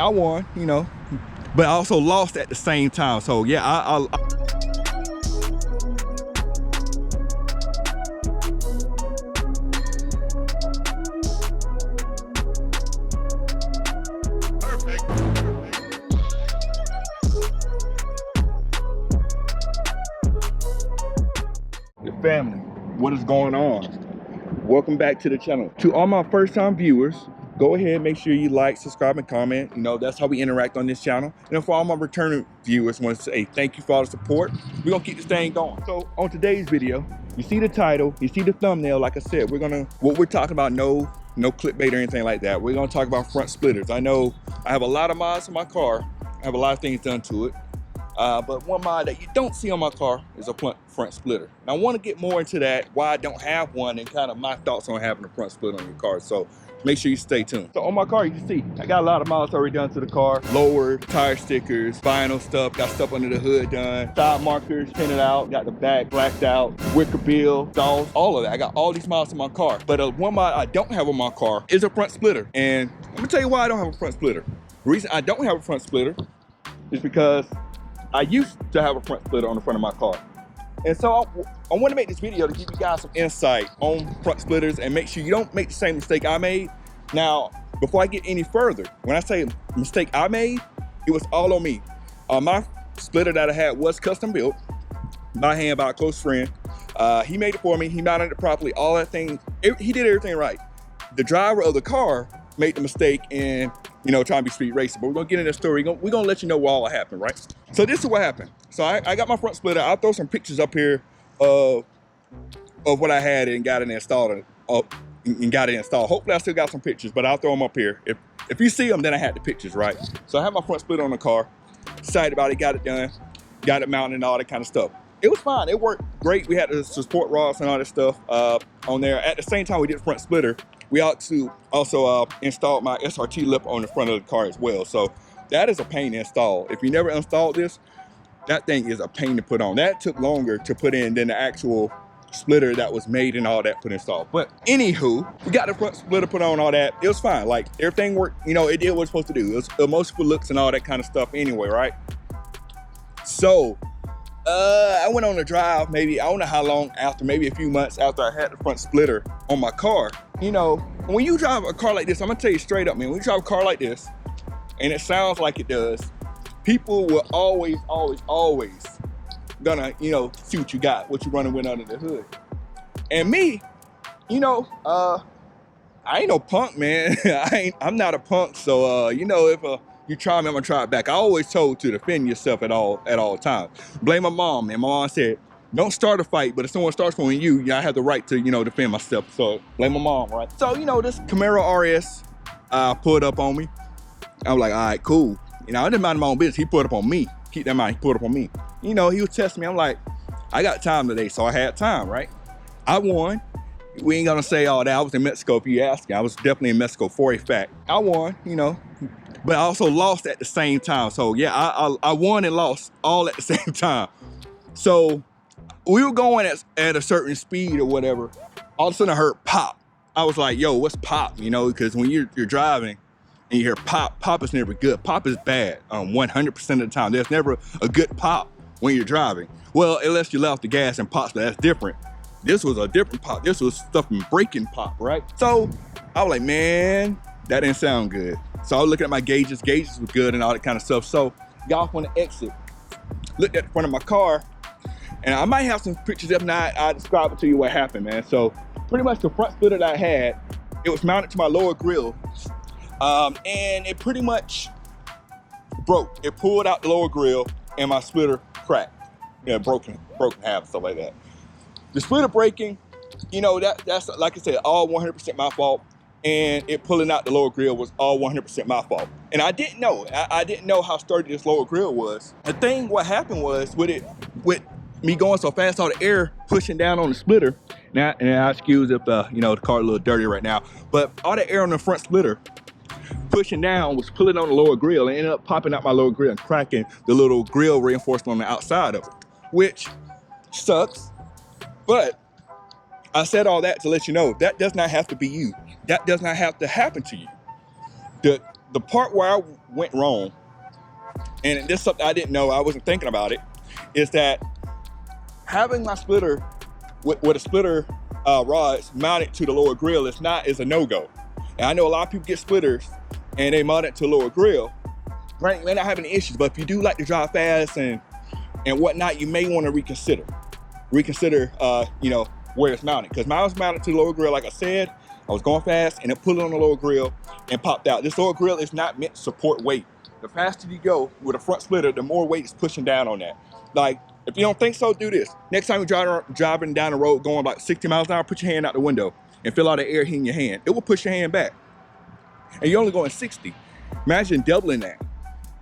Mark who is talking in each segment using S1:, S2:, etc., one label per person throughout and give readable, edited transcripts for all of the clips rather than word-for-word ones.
S1: I won, you know, but I also lost at the same time. So yeah, the family, what is going on? Welcome back to the channel. To all my first time viewers, go ahead and make sure you like, subscribe, and comment. You know, that's how we interact on this channel. And for all my returning viewers, I want to say thank you for all the support. We're gonna keep this thing going. So on today's video, you see the title, you see the thumbnail. Like I said, what we're talking about, no clickbait or anything like that. We're gonna talk about front splitters. I know I have a lot of mods in my car. I have a lot of things done to it. But one mod that you don't see on my car is a front splitter. And I want to get more into that, why I don't have one, and kind of my thoughts on having a front splitter on your car. So make sure you stay tuned. So on my car, you can see I got a lot of mods already done to the car. Lower tire stickers, vinyl stuff, got stuff under the hood done, side markers painted out, got the back blacked out, wicker bill, dolls, all of that. I got all these mods on my car. But one mod I don't have on my car is a front splitter. And I'm gonna tell you why I don't have a front splitter. The reason I don't have a front splitter is because I used to have a front splitter on the front of my car. And so I want to make this video to give you guys some insight on front splitters and make sure you don't make the same mistake I made. Now, before I get any further, when I say mistake I made, it was all on me. My splitter that I had was custom built by hand by a close friend. He made it for me, he mounted it properly, all that thing, he did everything right. The driver of the car made the mistake in, you know, trying to be street racing. But we're gonna get into the story. We're gonna let you know what all happened, right? So this is what happened. So I got my front splitter. I'll throw some pictures up here of what I had and got it installed. Hopefully I still got some pictures, but I'll throw them up here. If you see them, then I had the pictures, right? So I have my front splitter on the car. Excited about it, got it done, got it mounted and all that kind of stuff. It was fine, it worked great. We had the support rods and all that stuff on there. At the same time we did the front splitter, we also installed my SRT lip on the front of the car as well. So that is a pain to install. If you never installed this, that thing is a pain to put on. That took longer to put in than the actual splitter that was made and all that put installed. But anywho, we got the front splitter put on, all that. It was fine, like everything worked, you know, it did what it's supposed to do. It was emotional looks and all that kind of stuff anyway, right? So I went on a drive, maybe, I don't know how long after, maybe a few months after I had the front splitter on my car. You know, when you drive a car like this, I'm gonna tell you straight up, man, when you drive a car like this, and it sounds like it does, people will always gonna, you know, see what you got, what you running with under the hood. And me, you know, I ain't no punk, man. I'm not a punk, so, you know, if you try me, I'm gonna try it back. I always told to defend yourself at all times. Blame my mom, man. My mom said, don't start a fight, but if someone starts one with you, I have the right to, you know, defend myself. So blame my mom, right? So, you know, this Camaro RS pulled up on me. I was like, all right, cool. You know, I didn't mind my own business. He pulled up on me. Keep that in mind, he pulled up on me. You know, he was testing me. I'm like, I got time today, so I had time, right? I won. We ain't gonna say all that. I was in Mexico, if you ask me. I was definitely in Mexico for a fact. I won, you know, but I also lost at the same time. So yeah, I won and lost all at the same time. So we were going at a certain speed or whatever. All of a sudden I heard pop. I was like, yo, what's pop? You know, because when you're driving and you hear pop is never good. Pop is bad 100% of the time. There's never a good pop when you're driving. Well, unless you let off the gas and pops, but that's different. This was a different pop. This was stuff from breaking pop, right? So I was like, man, that didn't sound good. So I was looking at my gauges. Gauges were good and all that kind of stuff. So got off on the exit, looked at the front of my car, and I might have some pictures. If not, I'll describe it to you what happened, man. So pretty much the front splitter that I had, it was mounted to my lower grill, and it pretty much broke. It pulled out the lower grill and my splitter cracked. You know, broken in half, stuff like that. The splitter breaking, you know, that's like I said, all 100% my fault. And it pulling out the lower grill was all 100% my fault. And I didn't know. I didn't know how sturdy this lower grill was. The thing, what happened was with me going so fast, all the air pushing down on the splitter. Now, and I excuse if you know, the car a little dirty right now, but all the air on the front splitter pushing down was pulling on the lower grill and ended up popping out my lower grill and cracking the little grill reinforcement on the outside of it, which sucks. But I said all that to let you know that does not have to be you. That does not have to happen to you. The part where went wrong, and this is something I didn't know, I wasn't thinking about it, is that having my splitter with a splitter rods mounted to the lower grill is a no-go. And I know a lot of people get splitters and they mount it to the lower grill. Right, you may not have any issues, but if you do like to drive fast and whatnot, you may want to reconsider, you know, where it's mounted. Because mine was mounted to the lower grill, like I said. I was going fast and it put it on the lower grill and popped out. This lower grill is not meant to support weight. The faster you go with a front splitter, the more weight is pushing down on that. Like, if you don't think so, do this. Next time you're driving down the road going like 60 miles an hour, put your hand out the window and feel all the air hitting your hand. It will push your hand back. And you're only going 60. Imagine doubling that.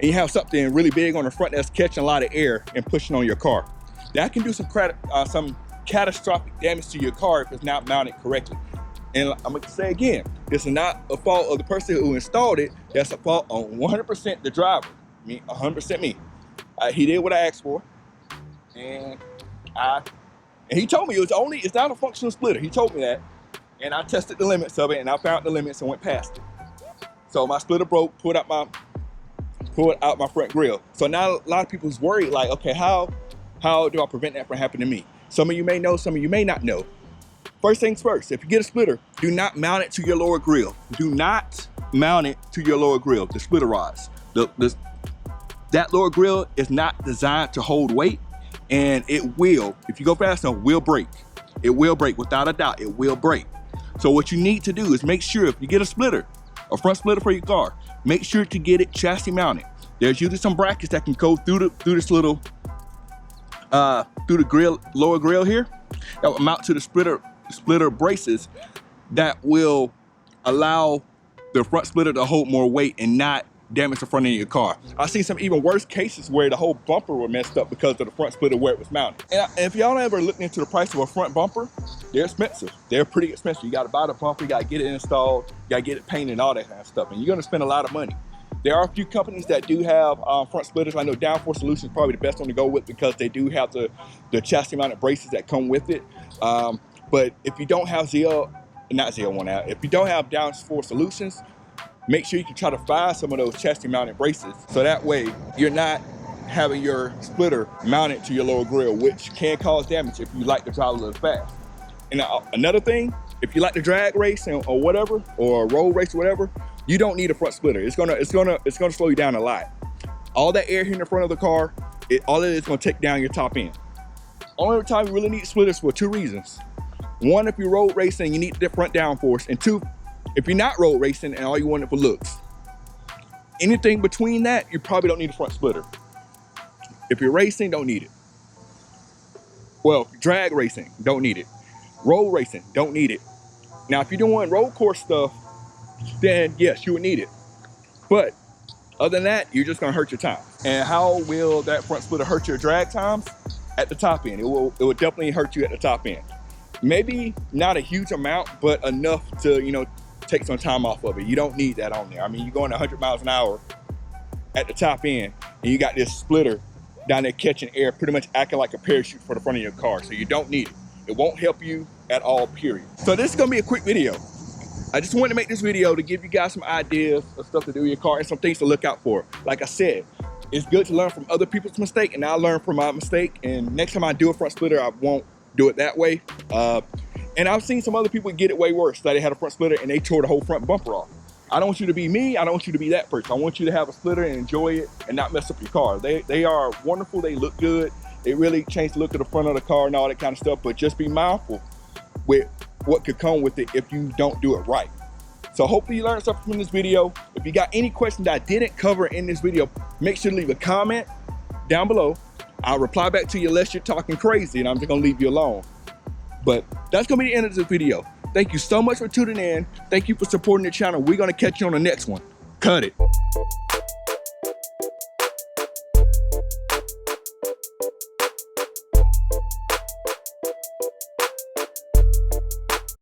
S1: And you have something really big on the front that's catching a lot of air and pushing on your car. That can do some catastrophic damage to your car if it's not mounted correctly. And I'm gonna say again, this is not a fault of the person who installed it. That's a fault on 100% the driver. Me, 100% me. He did what I asked for, and he told me it's not a functional splitter. He told me that, and I tested the limits of it, and I found the limits and went past it. So my splitter broke, pulled out my front grill. So now a lot of people's worried, like, okay, how do I prevent that from happening to me? Some of you may know, some of you may not know. First things first, if you get a splitter, do not mount it to your lower grill. Do not mount it to your lower grill, the splitter rods. That lower grill is not designed to hold weight, and it will, if you go fast enough, will break. It will break, without a doubt, it will break. So what you need to do is make sure if you get a splitter, a front splitter for your car, make sure to get it chassis mounted. There's usually some brackets that can go through this little, through the grill, lower grill here, that will mount to the splitter braces that will allow the front splitter to hold more weight and not damage the front end of your car. I've seen some even worse cases where the whole bumper was messed up because of the front splitter where it was mounted. And if y'all ever looked into the price of a front bumper, they're expensive. They're pretty expensive. You gotta buy the bumper, you gotta get it installed, you gotta get it painted and all that kind of stuff. And you're gonna spend a lot of money. There are a few companies that do have front splitters. I know Downforce Solutions is probably the best one to go with because they do have the chassis mounted braces that come with it. But if you don't have if you don't have Downforce Solutions, make sure you can try to find some of those chassis mounted braces. So that way you're not having your splitter mounted to your lower grill, which can cause damage if you like to drive a little fast. And another thing, if you like to drag race or whatever, or road race or whatever, you don't need a front splitter. It's gonna slow you down a lot. All that air here in the front of the car, all it is gonna take down your top end. Only time you really need splitters for two reasons. One, if you're road racing, you need the front downforce. And two, if you're not road racing and all you want it for looks. Anything between that, you probably don't need a front splitter. If you're racing, don't need it. Well, drag racing, don't need it. Road racing, don't need it. Now, if you're doing road course stuff, then yes, you would need it. But other than that, you're just gonna hurt your time. And how will that front splitter hurt your drag times? At the top end, it will definitely hurt you at the top end. Maybe not a huge amount, but enough to, you know, take some time off of it. You don't need that on there. I mean, you're going 100 miles an hour at the top end, and you got this splitter down there catching air, pretty much acting like a parachute for the front of your car. So you don't need it. It won't help you at all, period. So this is gonna be a quick video. I just wanted to make this video to give you guys some ideas of stuff to do with your car and some things to look out for. Like I said, it's good to learn from other people's mistake, and I learned from my mistake. And next time I do a front splitter, I won't do it that way. And I've seen some other people get it way worse. That they had a front splitter and they tore the whole front bumper off. I don't want you to be me. I don't want you to be that person. I want you to have a splitter and enjoy it and not mess up your car. They are wonderful. They look good. They really change the look of the front of the car and all that kind of stuff. But just be mindful with what could come with it if you don't do it right. So hopefully you learned something from this video. If you got any questions that I didn't cover in this video, make sure to leave a comment down below. I'll reply back to you unless you're talking crazy, and I'm just gonna leave you alone. But that's gonna be the end of this video. Thank you so much for tuning in. Thank you for supporting the channel. We're gonna catch you on the next one. Cut it.